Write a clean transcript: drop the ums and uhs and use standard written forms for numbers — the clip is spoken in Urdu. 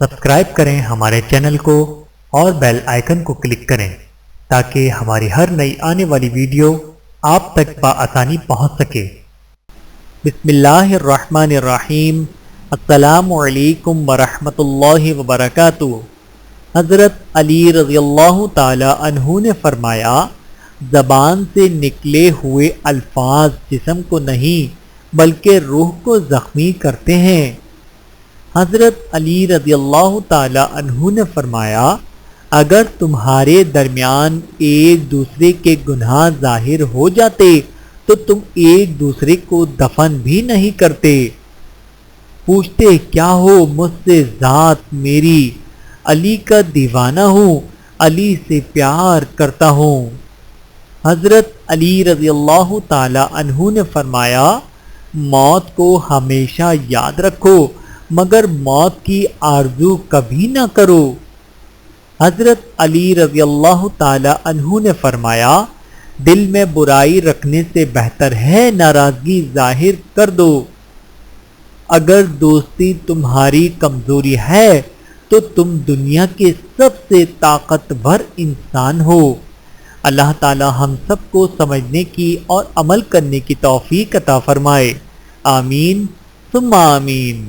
سبسکرائب کریں ہمارے چینل کو اور بیل آئیکن کو کلک کریں تاکہ ہماری ہر نئی آنے والی ویڈیو آپ تک بآسانی پہنچ سکے۔ بسم اللہ الرحمن الرحیم۔ السلام علیکم ورحمۃ اللہ وبرکاتہ۔ حضرت علی رضی اللہ تعالی عنہ نے فرمایا، زبان سے نکلے ہوئے الفاظ جسم کو نہیں بلکہ روح کو زخمی کرتے ہیں۔ حضرت علی رضی اللہ تعالی عنہ نے فرمایا، اگر تمہارے درمیان ایک دوسرے کے گناہ ظاہر ہو جاتے تو تم ایک دوسرے کو دفن بھی نہیں کرتے۔ پوچھتے کیا ہو مجھ سے ذات میری، علی کا دیوانہ ہوں، علی سے پیار کرتا ہوں۔ حضرت علی رضی اللہ تعالی عنہ نے فرمایا، موت کو ہمیشہ یاد رکھو مگر موت کی آرزو کبھی نہ کرو۔ حضرت علی رضی اللہ تعالی عنہ نے فرمایا، دل میں برائی رکھنے سے بہتر ہے ناراضگی ظاہر کر دو۔ اگر دوستی تمہاری کمزوری ہے تو تم دنیا کے سب سے طاقتور انسان ہو۔ اللہ تعالی ہم سب کو سمجھنے کی اور عمل کرنے کی توفیق عطا فرمائے۔ آمین ثم آمین۔